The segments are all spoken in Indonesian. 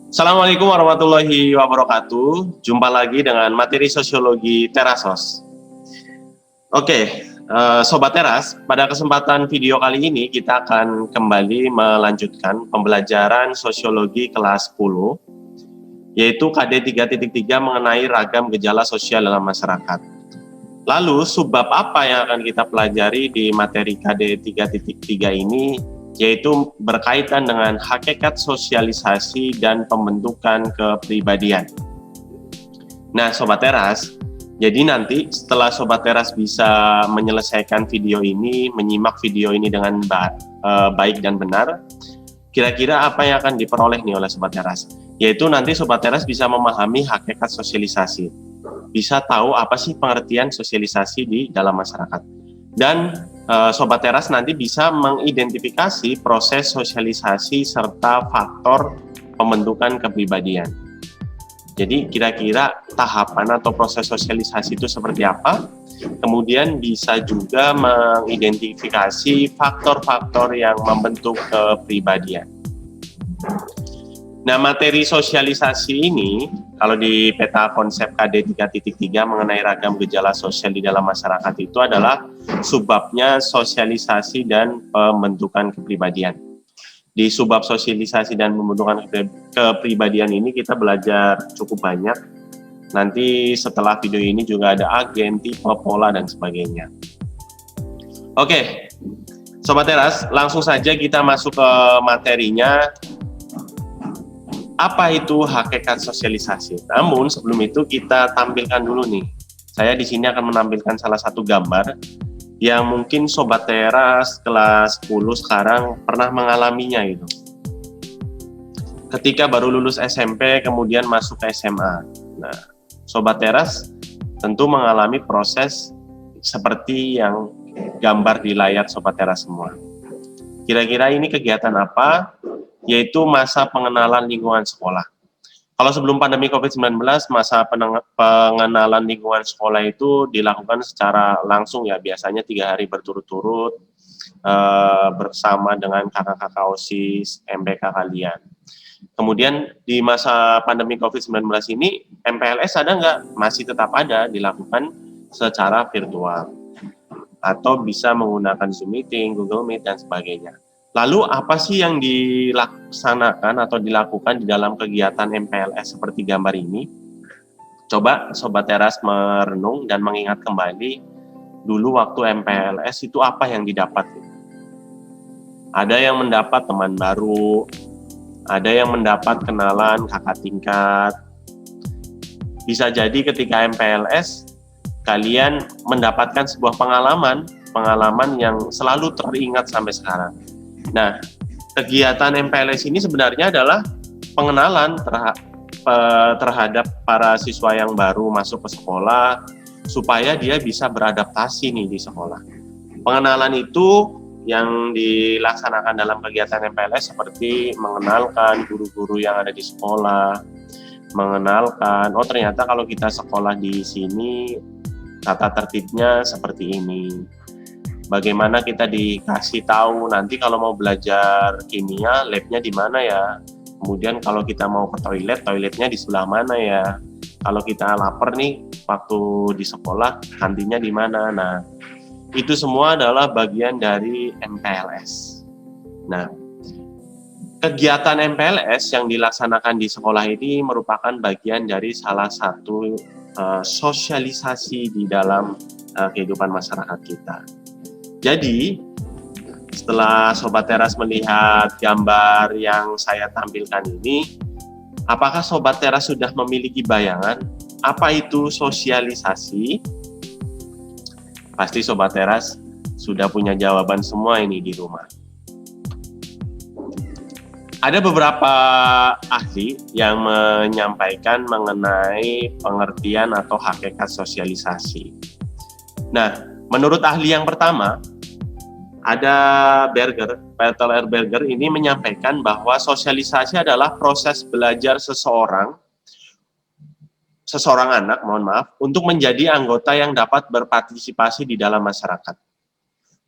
Assalamualaikum warahmatullahi wabarakatuh. Jumpa lagi dengan materi sosiologi Terasos. Oke, Sobat Teras, pada kesempatan video kali ini kita akan kembali melanjutkan pembelajaran sosiologi kelas 10, yaitu KD 3.3 mengenai ragam gejala sosial dalam masyarakat. Lalu, subbab apa yang akan kita pelajari di materi KD 3.3 ini, yaitu berkaitan dengan hakikat sosialisasi dan pembentukan kepribadian. Nah, Sobat Teras, jadi nanti setelah Sobat Teras bisa menyelesaikan video ini, menyimak video ini dengan baik dan benar, kira-kira apa yang akan diperoleh nih oleh Sobat Teras? Yaitu nanti Sobat Teras bisa memahami hakikat sosialisasi, bisa tahu apa sih pengertian sosialisasi di dalam masyarakat. Dan Sobat Teras nanti bisa mengidentifikasi proses sosialisasi serta faktor pembentukan kepribadian. Jadi kira-kira tahapan atau proses sosialisasi itu seperti apa? Kemudian bisa juga mengidentifikasi faktor-faktor yang membentuk kepribadian. Nah, materi sosialisasi ini, kalau di peta konsep KD 3.3 mengenai ragam gejala sosial di dalam masyarakat itu adalah subbabnya sosialisasi dan pembentukan kepribadian. Di subbab sosialisasi dan pembentukan kepribadian ini kita belajar cukup banyak. Nanti setelah video ini juga ada agen, tipe, pola, dan sebagainya. Oke, Sobat Teras, langsung saja kita masuk ke materinya. Apa itu hakikat sosialisasi? Namun sebelum itu kita tampilkan dulu nih. Saya di sini akan menampilkan salah satu gambar yang mungkin Sobat Teras kelas 10 sekarang pernah mengalaminya gitu. Ketika baru lulus SMP kemudian masuk ke SMA. Nah, Sobat Teras tentu mengalami proses seperti yang gambar di layar Sobat Teras semua. Kira-kira ini kegiatan apa? Yaitu masa pengenalan lingkungan sekolah. Kalau sebelum pandemi COVID-19, masa pengenalan lingkungan sekolah itu dilakukan secara langsung ya, biasanya 3 hari berturut-turut bersama dengan kakak-kakak OSIS, MBK kalian. Kemudian di masa pandemi COVID-19 ini, MPLS ada nggak? Masih tetap ada, dilakukan secara virtual. Atau bisa menggunakan Zoom Meeting, Google Meet, dan sebagainya. Lalu apa sih yang dilaksanakan atau dilakukan di dalam kegiatan MPLS seperti gambar ini? Coba Sobat Teras merenung dan mengingat kembali dulu waktu MPLS itu apa yang didapat. Ada yang mendapat teman baru, ada yang mendapat kenalan kakak tingkat. Bisa jadi ketika MPLS kalian mendapatkan sebuah pengalaman yang selalu teringat sampai sekarang. Nah, kegiatan MPLS ini sebenarnya adalah pengenalan terhadap para siswa yang baru masuk ke sekolah, supaya dia bisa beradaptasi nih di sekolah. Pengenalan itu yang dilaksanakan dalam kegiatan MPLS seperti mengenalkan guru-guru yang ada di sekolah, mengenalkan, oh ternyata kalau kita sekolah di sini, tata tertibnya seperti ini. Bagaimana kita dikasih tahu nanti kalau mau belajar kimia, labnya di mana ya. Kemudian kalau kita mau ke toilet, toiletnya di sebelah mana ya. Kalau kita lapar nih, waktu di sekolah, kantinnya di mana. Nah, itu semua adalah bagian dari MPLS. Nah, kegiatan MPLS yang dilaksanakan di sekolah ini merupakan bagian dari salah satu sosialisasi di dalam kehidupan masyarakat kita. Jadi, setelah Sobat Teras melihat gambar yang saya tampilkan ini, apakah Sobat Teras sudah memiliki bayangan apa itu sosialisasi? Pasti Sobat Teras sudah punya jawaban semua ini di rumah. Ada beberapa ahli yang menyampaikan mengenai pengertian atau hakikat sosialisasi. Nah, menurut ahli yang pertama, ada Peter R. Berger ini menyampaikan bahwa sosialisasi adalah proses belajar seseorang anak, untuk menjadi anggota yang dapat berpartisipasi di dalam masyarakat.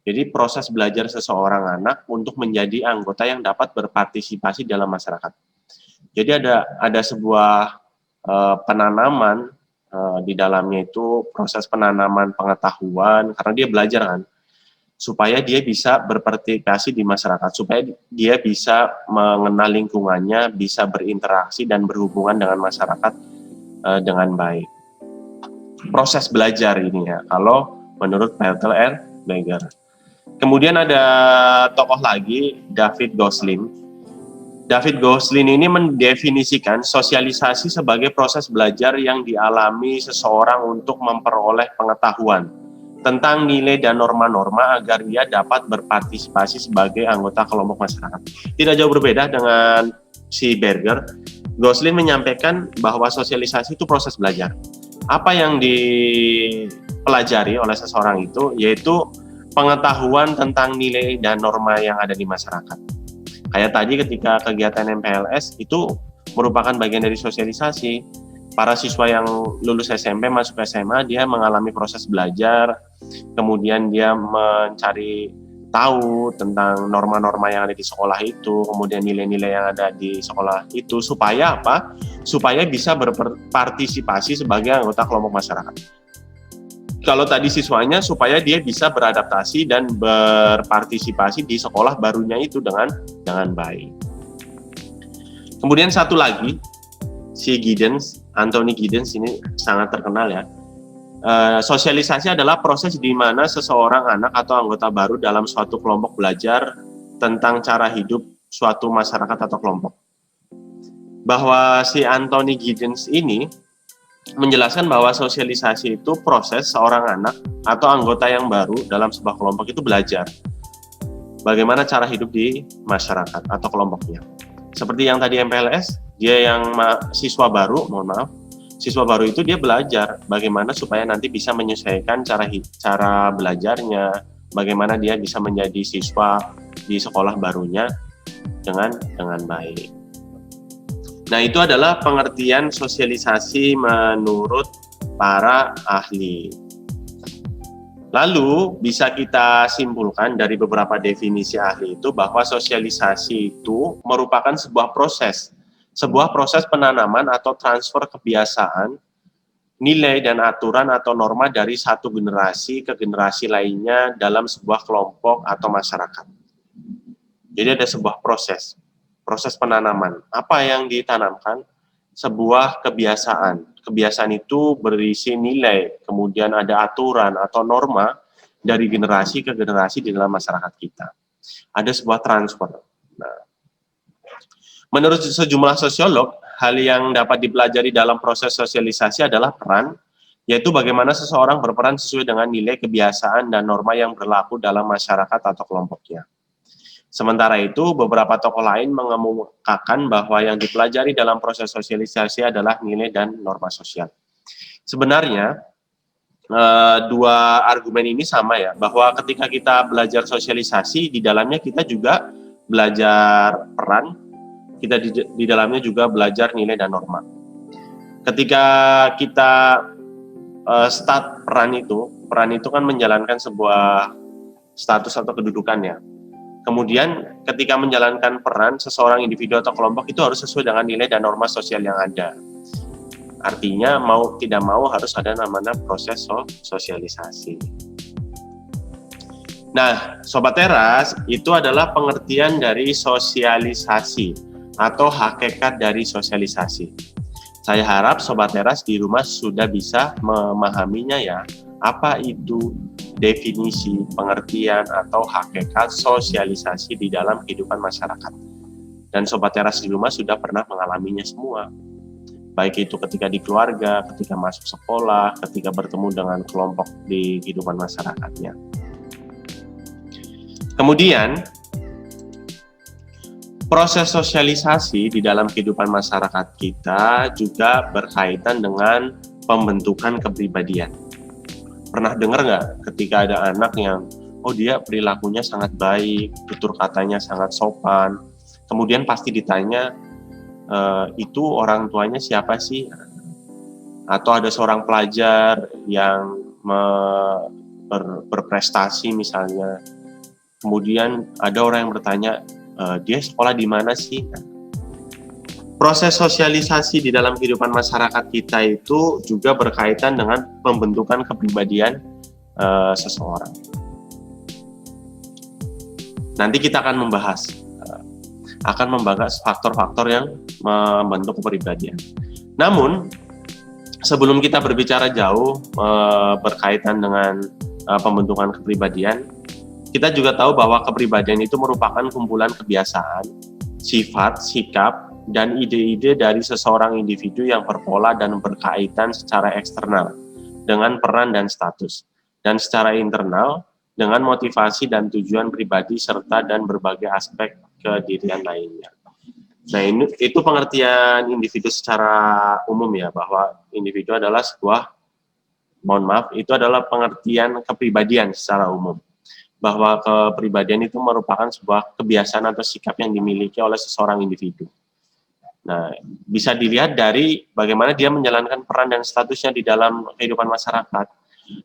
Jadi proses belajar seseorang anak untuk menjadi anggota yang dapat berpartisipasi dalam masyarakat. Jadi ada sebuah penanaman di dalamnya itu proses penanaman pengetahuan karena dia belajar kan, supaya dia bisa berpartisipasi di masyarakat, supaya dia bisa mengenal lingkungannya, bisa berinteraksi dan berhubungan dengan masyarakat dengan baik. Proses belajar ini ya, kalau menurut Bertel R. Beger. Kemudian ada tokoh lagi, David Gosling. David Gosling ini mendefinisikan sosialisasi sebagai proses belajar yang dialami seseorang untuk memperoleh pengetahuan tentang nilai dan norma-norma agar ia dapat berpartisipasi sebagai anggota kelompok masyarakat. Tidak jauh berbeda dengan si Berger. Gosling menyampaikan bahwa sosialisasi itu proses belajar. Apa yang dipelajari oleh seseorang itu yaitu pengetahuan tentang nilai dan norma yang ada di masyarakat. Kayak tadi ketika kegiatan MPLS itu merupakan bagian dari sosialisasi. Para siswa yang lulus SMP masuk SMA, dia mengalami proses belajar, kemudian dia mencari tahu tentang norma-norma yang ada di sekolah itu, kemudian nilai-nilai yang ada di sekolah itu, supaya apa? Supaya bisa berpartisipasi sebagai anggota kelompok masyarakat. Kalau tadi siswanya supaya dia bisa beradaptasi dan berpartisipasi di sekolah barunya itu dengan baik. Kemudian satu lagi, si Giddens, Anthony Giddens ini sangat terkenal ya. Sosialisasi adalah proses di mana seseorang anak atau anggota baru dalam suatu kelompok belajar tentang cara hidup suatu masyarakat atau kelompok. Bahwa si Anthony Giddens ini menjelaskan bahwa sosialisasi itu proses seorang anak atau anggota yang baru dalam sebuah kelompok itu belajar bagaimana cara hidup di masyarakat atau kelompoknya. Seperti yang tadi MPLS, dia yang siswa baru, siswa baru itu dia belajar bagaimana supaya nanti bisa menyesuaikan cara belajarnya, bagaimana dia bisa menjadi siswa di sekolah barunya dengan baik. Nah, itu adalah pengertian sosialisasi menurut para ahli. Lalu bisa kita simpulkan dari beberapa definisi ahli itu bahwa sosialisasi itu merupakan sebuah proses penanaman atau transfer kebiasaan, nilai dan aturan atau norma dari satu generasi ke generasi lainnya dalam sebuah kelompok atau masyarakat. Jadi ada sebuah proses penanaman. Apa yang ditanamkan? Sebuah kebiasaan. Kebiasaan itu berisi nilai, kemudian ada aturan atau norma dari generasi ke generasi di dalam masyarakat kita. Ada sebuah transfer. Nah, menurut sejumlah sosiolog, hal yang dapat dipelajari dalam proses sosialisasi adalah peran, yaitu bagaimana seseorang berperan sesuai dengan nilai, kebiasaan, dan norma yang berlaku dalam masyarakat atau kelompoknya. Sementara itu, beberapa tokoh lain mengemukakan bahwa yang dipelajari dalam proses sosialisasi adalah nilai dan norma sosial. Sebenarnya, dua argumen ini sama ya, bahwa ketika kita belajar sosialisasi, di dalamnya kita juga belajar peran, kita di dalamnya juga belajar nilai dan norma. Ketika kita start peran itu kan menjalankan sebuah status atau kedudukannya. Kemudian ketika menjalankan peran seseorang individu atau kelompok itu harus sesuai dengan nilai dan norma sosial yang ada. Artinya mau tidak mau harus ada namanya proses sosialisasi. Nah, Sobat Teras, itu adalah pengertian dari sosialisasi atau hakikat dari sosialisasi. Saya harap Sobat Teras di rumah sudah bisa memahaminya ya. Apa itu definisi, pengertian, atau hakikat sosialisasi di dalam kehidupan masyarakat. Dan Sobat Teras di rumah sudah pernah mengalaminya semua. Baik itu ketika di keluarga, ketika masuk sekolah, ketika bertemu dengan kelompok di kehidupan masyarakatnya. Kemudian, proses sosialisasi di dalam kehidupan masyarakat kita juga berkaitan dengan pembentukan kepribadian. Pernah dengar nggak ketika ada anak yang, dia perilakunya sangat baik, tutur katanya sangat sopan, kemudian pasti ditanya, itu orang tuanya siapa sih? Atau ada seorang pelajar yang berprestasi misalnya, kemudian ada orang yang bertanya, dia sekolah di mana sih? Proses sosialisasi di dalam kehidupan masyarakat kita itu juga berkaitan dengan pembentukan kepribadian seseorang. Nanti kita akan membahas faktor-faktor yang membentuk kepribadian. Namun, sebelum kita berbicara jauh berkaitan dengan pembentukan kepribadian, kita juga tahu bahwa kepribadian itu merupakan kumpulan kebiasaan, sifat, sikap, dan ide-ide dari seseorang individu yang berpola dan berkaitan secara eksternal dengan peran dan status, dan secara internal dengan motivasi dan tujuan pribadi serta dan berbagai aspek kedirian lainnya. Nah, itu pengertian individu secara umum ya, bahwa individu adalah itu adalah pengertian kepribadian secara umum, bahwa kepribadian itu merupakan sebuah kebiasaan atau sikap yang dimiliki oleh seseorang individu. Nah, bisa dilihat dari bagaimana dia menjalankan peran dan statusnya di dalam kehidupan masyarakat.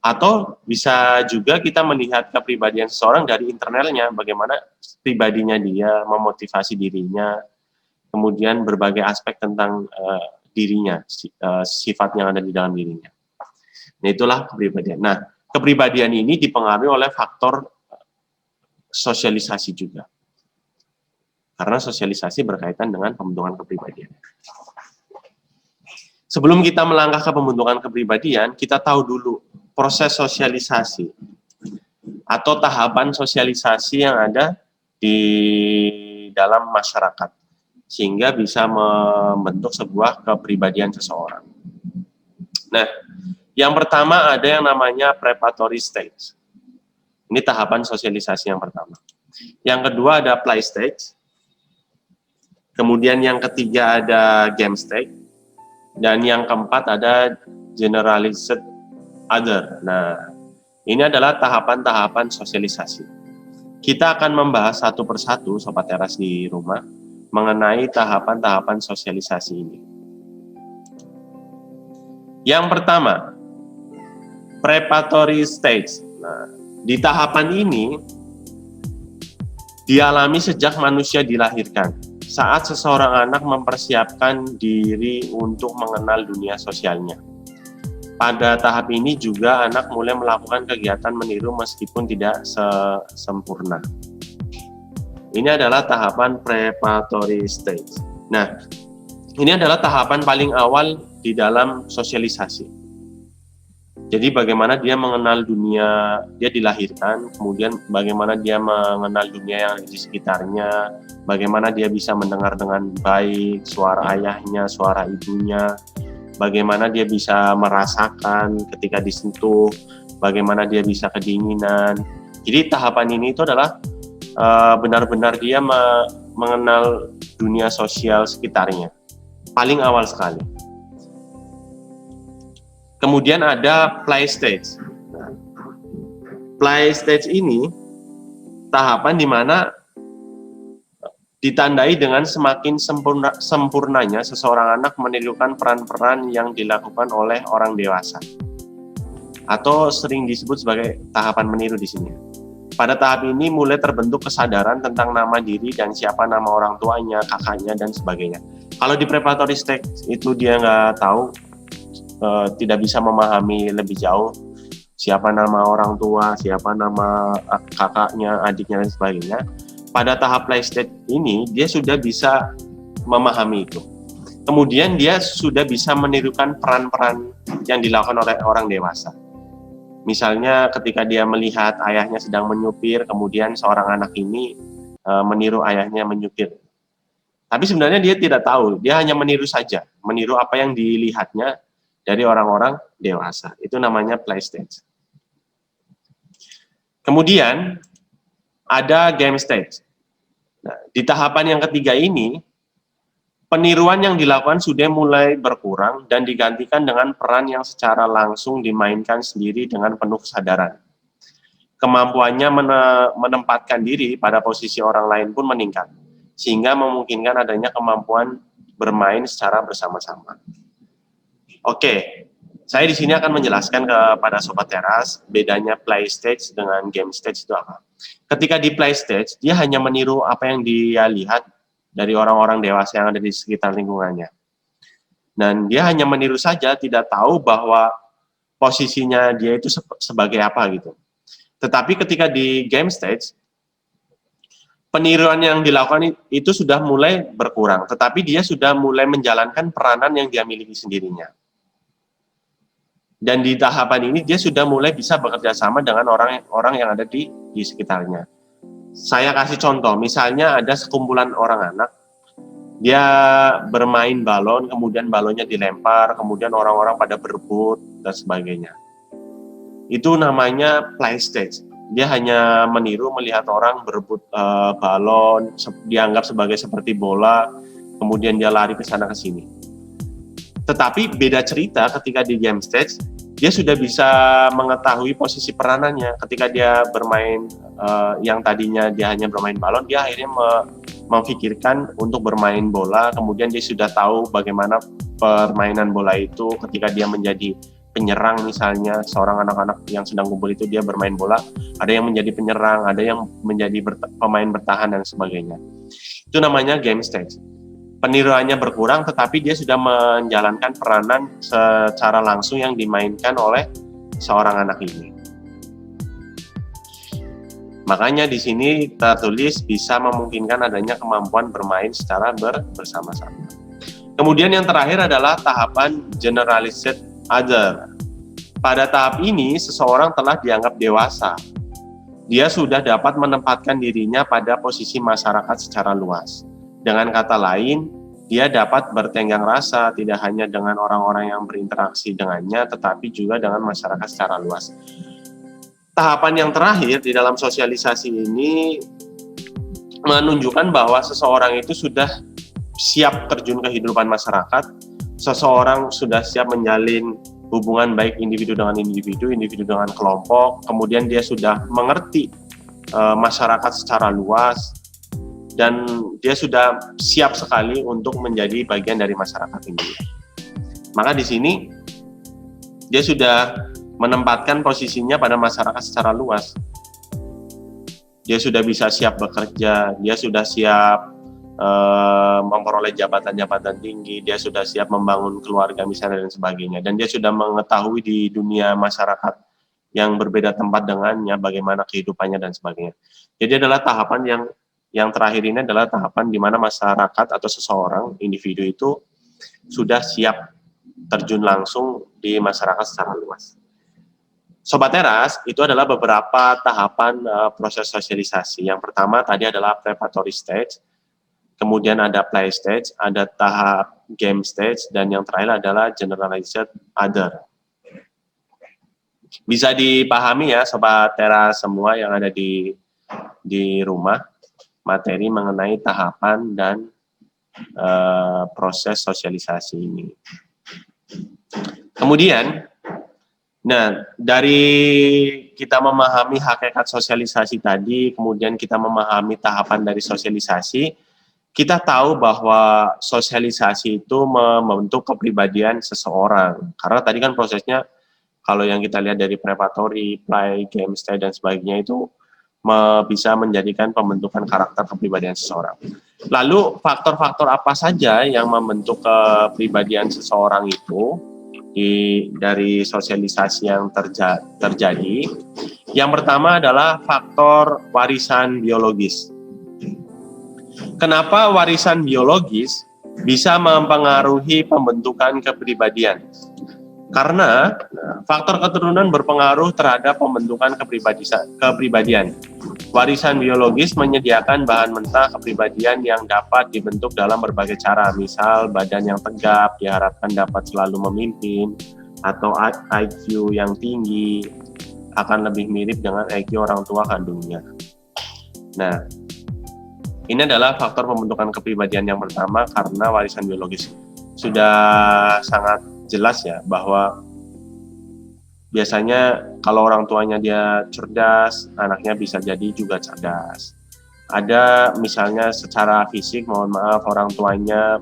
Atau bisa juga kita melihat kepribadian seseorang dari internalnya, bagaimana pribadinya dia, memotivasi dirinya, kemudian berbagai aspek tentang dirinya, sifat yang ada di dalam dirinya. Nah, itulah kepribadian. Nah, kepribadian ini dipengaruhi oleh faktor sosialisasi juga. Karena sosialisasi berkaitan dengan pembentukan kepribadian. Sebelum kita melangkah ke pembentukan kepribadian, kita tahu dulu proses sosialisasi atau tahapan sosialisasi yang ada di dalam masyarakat, sehingga bisa membentuk sebuah kepribadian seseorang. Nah, yang pertama ada yang namanya preparatory stage. Ini tahapan sosialisasi yang pertama. Yang kedua ada play stage. Kemudian yang ketiga ada game stage, dan yang keempat ada generalized other. Nah, ini adalah tahapan-tahapan sosialisasi. Kita akan membahas satu persatu, Sobat Teras di rumah, mengenai tahapan-tahapan sosialisasi ini. Yang pertama, preparatory stage. Nah, di tahapan ini dialami sejak manusia dilahirkan, saat seseorang anak mempersiapkan diri untuk mengenal dunia sosialnya. Pada tahap ini juga anak mulai melakukan kegiatan meniru meskipun tidak sempurna. Ini adalah tahapan preparatory stage. Nah, ini adalah tahapan paling awal di dalam sosialisasi. Jadi bagaimana dia mengenal dunia, dia dilahirkan, kemudian bagaimana dia mengenal dunia yang ada di sekitarnya, bagaimana dia bisa mendengar dengan baik suara ayahnya, suara ibunya, bagaimana dia bisa merasakan ketika disentuh, bagaimana dia bisa kedinginan. Jadi tahapan ini itu adalah benar-benar dia mengenal dunia sosial sekitarnya, paling awal sekali. Kemudian ada play stage. Play stage ini tahapan di mana ditandai dengan semakin sempurnanya seseorang anak menirukan peran-peran yang dilakukan oleh orang dewasa, atau sering disebut sebagai tahapan meniru di sini. Pada tahap ini mulai terbentuk kesadaran tentang nama diri dan siapa nama orang tuanya, kakaknya, dan sebagainya. Kalau di preparatory stage itu dia nggak tahu, tidak bisa memahami lebih jauh siapa nama orang tua, siapa nama kakaknya, adiknya, dan sebagainya. Pada tahap play stage ini, dia sudah bisa memahami itu. Kemudian dia sudah bisa menirukan peran-peran yang dilakukan oleh orang dewasa. Misalnya ketika dia melihat ayahnya sedang menyupir, kemudian seorang anak ini meniru ayahnya menyupir. Tapi sebenarnya dia tidak tahu, dia hanya meniru saja, meniru apa yang dilihatnya dari orang-orang dewasa. Itu namanya play stage. Kemudian ada game stage. Nah, di tahapan yang ketiga ini, peniruan yang dilakukan sudah mulai berkurang dan digantikan dengan peran yang secara langsung dimainkan sendiri dengan penuh kesadaran. Kemampuannya menempatkan diri pada posisi orang lain pun meningkat, sehingga memungkinkan adanya kemampuan bermain secara bersama-sama. Oke, saya di sini akan menjelaskan kepada Sobat Teras bedanya play stage dengan game stage itu apa. Ketika di play stage, dia hanya meniru apa yang dia lihat dari orang-orang dewasa yang ada di sekitar lingkungannya. Dan dia hanya meniru saja, tidak tahu bahwa posisinya dia itu sebagai apa gitu. Tetapi ketika di game stage, peniruan yang dilakukan itu sudah mulai berkurang, tetapi dia sudah mulai menjalankan peranan yang dia miliki sendirinya. Dan di tahapan ini dia sudah mulai bisa bekerja sama dengan orang-orang yang ada di sekitarnya. Saya kasih contoh, misalnya ada sekumpulan orang anak, dia bermain balon, kemudian balonnya dilempar, kemudian orang-orang pada berebut, dan sebagainya. Itu namanya play stage. Dia hanya meniru melihat orang berebut balon, dianggap sebagai seperti bola, kemudian dia lari ke sana ke sini. Tetapi beda cerita ketika di game stage, dia sudah bisa mengetahui posisi peranannya. Ketika dia bermain, yang tadinya dia hanya bermain balon, dia akhirnya memikirkan untuk bermain bola, kemudian dia sudah tahu bagaimana permainan bola itu. Ketika dia menjadi penyerang misalnya, seorang anak-anak yang sedang kumpul itu dia bermain bola, ada yang menjadi penyerang, ada yang menjadi pemain bertahan dan sebagainya. Itu namanya game stage. Peniruannya berkurang, tetapi dia sudah menjalankan peranan secara langsung yang dimainkan oleh seorang anak ini. Makanya di sini tertulis bisa memungkinkan adanya kemampuan bermain secara bersama-sama. Kemudian yang terakhir adalah tahapan generalized other. Pada tahap ini, seseorang telah dianggap dewasa. Dia sudah dapat menempatkan dirinya pada posisi masyarakat secara luas. Dengan kata lain, dia dapat bertenggang rasa tidak hanya dengan orang-orang yang berinteraksi dengannya, tetapi juga dengan masyarakat secara luas. Tahapan yang terakhir di dalam sosialisasi ini menunjukkan bahwa seseorang itu sudah siap terjun ke kehidupan masyarakat, seseorang sudah siap menjalin hubungan baik individu dengan individu, individu dengan kelompok, kemudian dia sudah mengerti masyarakat secara luas, dan dia sudah siap sekali untuk menjadi bagian dari masyarakat ini. Maka di sini dia sudah menempatkan posisinya pada masyarakat secara luas. Dia sudah bisa siap bekerja, dia sudah siap memperoleh jabatan-jabatan tinggi, dia sudah siap membangun keluarga misalnya dan sebagainya, dan dia sudah mengetahui di dunia masyarakat yang berbeda tempat dengannya bagaimana kehidupannya dan sebagainya. Jadi adalah tahapan yang terakhir ini adalah tahapan di mana masyarakat atau seseorang individu itu sudah siap terjun langsung di masyarakat secara luas. Sobat Teras, itu adalah beberapa tahapan proses sosialisasi. Yang pertama tadi adalah preparatory stage, kemudian ada play stage, ada tahap game stage, dan yang terakhir adalah generalized other. Bisa dipahami ya Sobat Teras semua yang ada di rumah, materi mengenai tahapan dan proses sosialisasi ini. Kemudian, nah dari kita memahami hakikat sosialisasi tadi, kemudian kita memahami tahapan dari sosialisasi, kita tahu bahwa sosialisasi itu membentuk kepribadian seseorang. Karena tadi kan prosesnya, kalau yang kita lihat dari preparatory, play, game stage, dan sebagainya itu bisa menjadikan pembentukan karakter kepribadian seseorang. Lalu faktor-faktor apa saja yang membentuk kepribadian seseorang itu dari sosialisasi yang terjadi? Yang pertama adalah faktor warisan biologis. Kenapa warisan biologis bisa mempengaruhi pembentukan kepribadian? Karena faktor keturunan berpengaruh terhadap pembentukan kepribadian. Warisan biologis menyediakan bahan mentah kepribadian yang dapat dibentuk dalam berbagai cara. Misal, badan yang tegap diharapkan dapat selalu memimpin, atau IQ yang tinggi akan lebih mirip dengan IQ orang tua kandungnya. Nah, ini adalah faktor pembentukan kepribadian yang pertama karena warisan biologis. Sudah sangat jelas ya bahwa biasanya kalau orang tuanya dia cerdas, anaknya bisa jadi juga cerdas. Ada misalnya secara fisik, mohon maaf, orang tuanya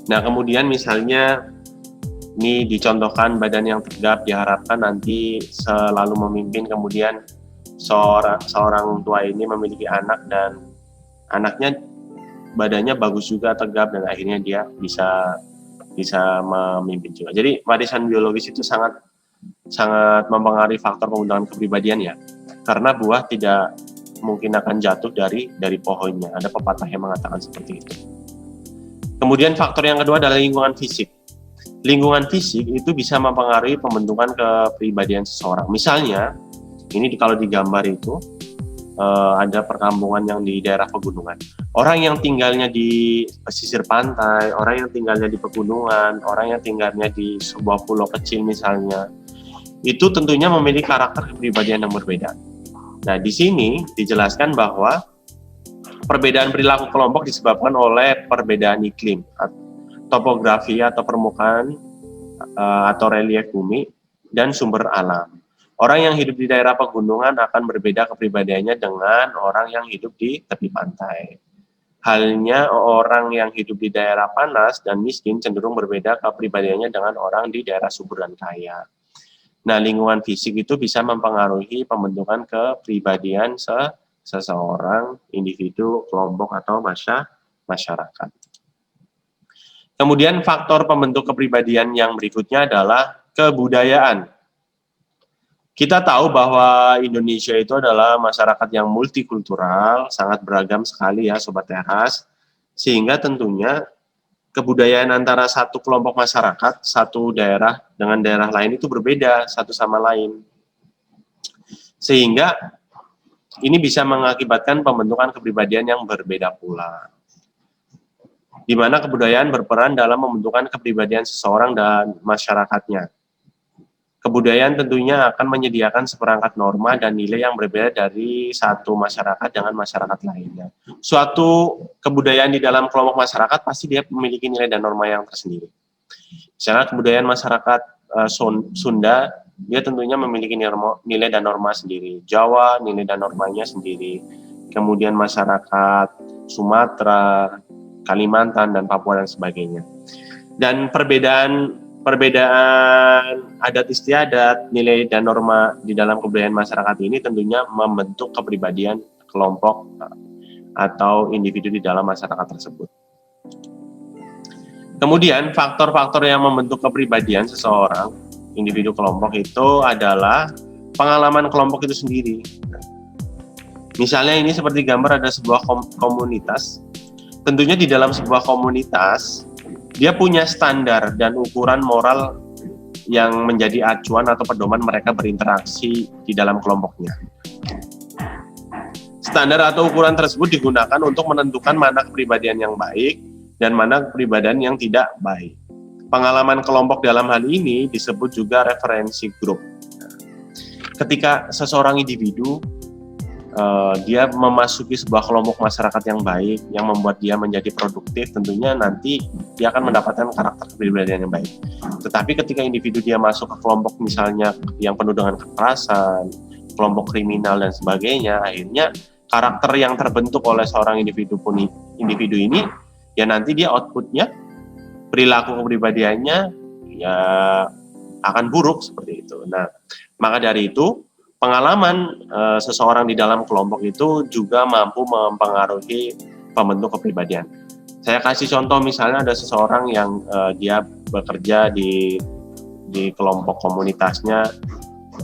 Nah, kemudian misalnya Ini dicontohkan badan yang tegap diharapkan nanti selalu memimpin, kemudian seorang tua ini memiliki anak dan anaknya badannya bagus juga, tegap, dan akhirnya dia bisa memimpin juga. Jadi warisan biologis itu sangat mempengaruhi faktor pembentukan kepribadian ya. Karena buah tidak mungkin akan jatuh dari pohonnya. Ada pepatah yang mengatakan seperti itu. Kemudian faktor yang kedua adalah lingkungan fisik. Lingkungan fisik itu bisa mempengaruhi pembentukan kepribadian seseorang. Misalnya, ini kalau digambar itu ada perkampungan yang di daerah pegunungan. Orang yang tinggalnya di pesisir pantai, orang yang tinggalnya di pegunungan, orang yang tinggalnya di sebuah pulau kecil misalnya, itu tentunya memiliki karakter kepribadian yang berbeda. Nah, di sini dijelaskan bahwa perbedaan perilaku kelompok disebabkan oleh perbedaan iklim, topografi atau permukaan atau relief bumi, dan sumber alam. Orang yang hidup di daerah pegunungan akan berbeda kepribadiannya dengan orang yang hidup di tepi pantai. Halnya orang yang hidup di daerah panas dan miskin cenderung berbeda kepribadiannya dengan orang di daerah subur dan kaya. Nah, lingkungan fisik itu bisa mempengaruhi pembentukan kepribadian seseorang, individu, kelompok, atau masyarakat. Kemudian faktor pembentuk kepribadian yang berikutnya adalah kebudayaan. Kita tahu bahwa Indonesia itu adalah masyarakat yang multikultural, sangat beragam sekali ya Sobat Teras, sehingga tentunya kebudayaan antara satu kelompok masyarakat, satu daerah dengan daerah lain itu berbeda satu sama lain. Sehingga ini bisa mengakibatkan pembentukan kepribadian yang berbeda pula. Di mana kebudayaan berperan dalam membentukkan kepribadian seseorang dan masyarakatnya. Kebudayaan tentunya akan menyediakan seperangkat norma dan nilai yang berbeda dari satu masyarakat dengan masyarakat lainnya. Suatu kebudayaan di dalam kelompok masyarakat pasti dia memiliki nilai dan norma yang tersendiri. Misalnya kebudayaan masyarakat Sunda, dia tentunya memiliki nilai dan norma sendiri. Jawa, nilai dan normanya sendiri. Kemudian masyarakat Sumatera, Kalimantan, dan Papua, dan sebagainya. Dan perbedaan adat istiadat, nilai dan norma di dalam kebudayaan masyarakat ini tentunya membentuk kepribadian kelompok atau individu di dalam masyarakat tersebut. Kemudian faktor-faktor yang membentuk kepribadian seseorang, individu kelompok itu adalah pengalaman kelompok itu sendiri. Misalnya ini seperti gambar ada sebuah komunitas. Tentunya di dalam sebuah komunitas, dia punya standar dan ukuran moral yang menjadi acuan atau pedoman mereka berinteraksi di dalam kelompoknya. Standar atau ukuran tersebut digunakan untuk menentukan mana kepribadian yang baik dan mana kepribadian yang tidak baik. Pengalaman kelompok dalam hal ini disebut juga referensi grup. Ketika seseorang individu dia memasuki sebuah kelompok masyarakat yang baik, yang membuat dia menjadi produktif, tentunya nanti dia akan mendapatkan karakter kepribadian yang baik. Tetapi ketika individu dia masuk ke kelompok misalnya yang penuh dengan kekerasan, kelompok kriminal dan sebagainya, akhirnya karakter yang terbentuk oleh seorang individu ini, ya nanti dia outputnya, perilaku kepribadiannya ya akan buruk seperti itu. Nah, maka dari itu pengalaman seseorang di dalam kelompok itu juga mampu mempengaruhi pembentuk kepribadian. Saya kasih contoh misalnya ada seseorang yang dia bekerja di kelompok komunitasnya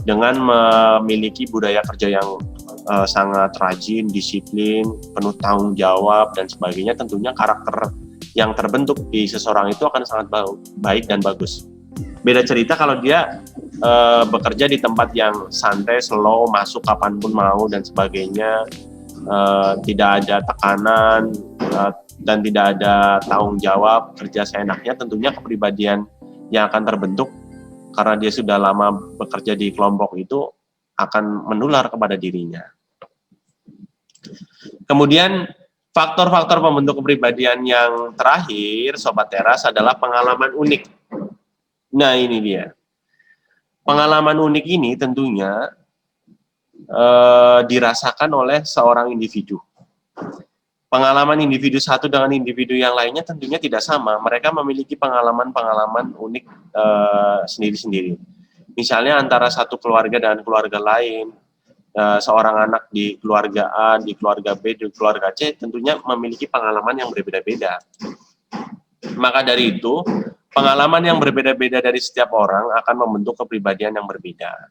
dengan memiliki budaya kerja yang sangat rajin, disiplin, penuh tanggung jawab dan sebagainya. Tentunya karakter yang terbentuk di seseorang itu akan sangat baik dan bagus. Beda cerita kalau dia bekerja di tempat yang santai, slow, masuk kapanpun mau dan sebagainya, tidak ada tekanan dan tidak ada tanggung jawab, kerja seenaknya. Tentunya kepribadian yang akan terbentuk karena dia sudah lama bekerja di kelompok itu akan menular kepada dirinya. Kemudian faktor-faktor pembentuk kepribadian yang terakhir, Sobat Teras, adalah pengalaman unik. Nah, ini dia. Pengalaman unik ini tentunya dirasakan oleh seorang individu. Pengalaman individu satu dengan individu yang lainnya tentunya tidak sama. Mereka memiliki pengalaman-pengalaman unik sendiri-sendiri. Misalnya antara satu keluarga dan keluarga lain, seorang anak di keluarga A, di keluarga B, di keluarga C, tentunya memiliki pengalaman yang berbeda-beda. Maka dari itu, pengalaman yang berbeda-beda dari setiap orang akan membentuk kepribadian yang berbeda.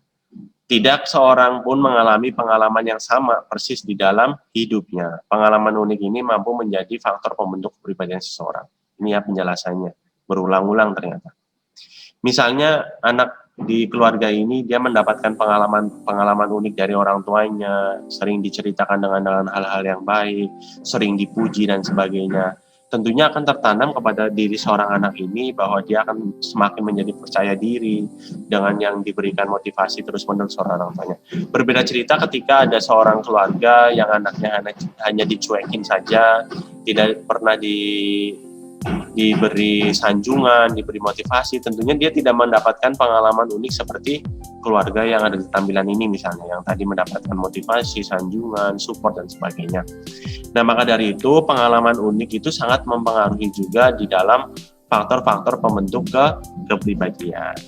Tidak seorang pun mengalami pengalaman yang sama persis di dalam hidupnya. Pengalaman unik ini mampu menjadi faktor pembentuk kepribadian seseorang. Ini ya penjelasannya, berulang-ulang ternyata. Misalnya anak di keluarga ini dia mendapatkan pengalaman unik dari orang tuanya, sering diceritakan dengan hal-hal yang baik, sering dipuji dan sebagainya. Tentunya akan tertanam kepada diri seorang anak ini bahwa dia akan semakin menjadi percaya diri dengan yang diberikan motivasi terus-menerus orang tuanya. Berbeda cerita ketika ada seorang keluarga yang anaknya hanya dicuekin saja, tidak pernah diberi sanjungan, diberi motivasi, tentunya dia tidak mendapatkan pengalaman unik seperti keluarga yang ada di tampilan ini misalnya, yang tadi mendapatkan motivasi, sanjungan, support, dan sebagainya. Nah, maka dari itu, pengalaman unik itu sangat mempengaruhi juga di dalam faktor-faktor pembentuk kepribadian.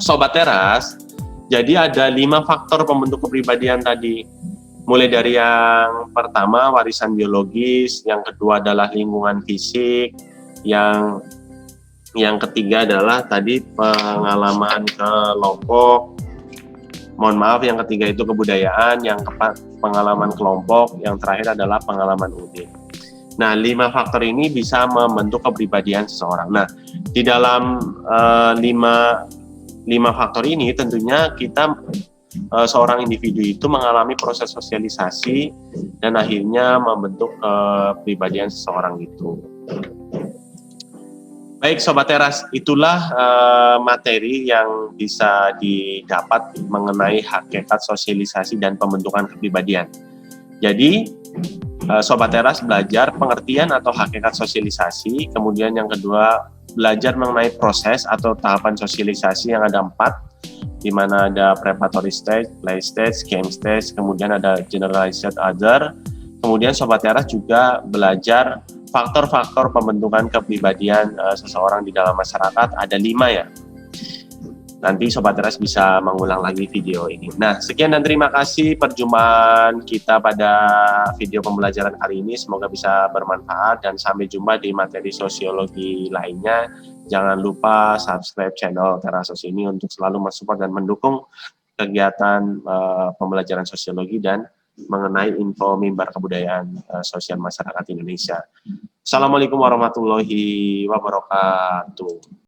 Sobat Teras, jadi ada 5 faktor pembentuk kepribadian tadi. Mulai dari yang pertama, warisan biologis, yang kedua adalah lingkungan fisik, yang ketiga adalah tadi pengalaman kelompok, mohon maaf, yang ketiga itu kebudayaan, yang keempat pengalaman kelompok, yang terakhir adalah pengalaman unik. Nah, 5 faktor ini bisa membentuk kepribadian seseorang. Nah, di dalam 5 faktor ini tentunya kita seorang individu itu mengalami proses sosialisasi dan akhirnya membentuk kepribadian seseorang itu. Baik Sobat Teras, itulah materi yang bisa didapat mengenai hakikat sosialisasi dan pembentukan kepribadian. Jadi, Sobat Teras belajar pengertian atau hakikat sosialisasi, kemudian yang kedua belajar mengenai proses atau tahapan sosialisasi yang ada 4, di mana ada preparatory stage, play stage, game stage, kemudian ada generalized other. Kemudian Sobat Teras juga belajar faktor-faktor pembentukan kepribadian seseorang di dalam masyarakat, ada 5 ya. Nanti Sobat Teras bisa mengulang lagi video ini. Nah, sekian dan terima kasih perjumpaan kita pada video pembelajaran kali ini. Semoga bisa bermanfaat dan sampai jumpa di materi sosiologi lainnya. Jangan lupa subscribe channel Terasos ini untuk selalu mensupport dan mendukung kegiatan pembelajaran sosiologi dan mengenai info mimbar kebudayaan sosial masyarakat Indonesia. Assalamualaikum warahmatullahi wabarakatuh.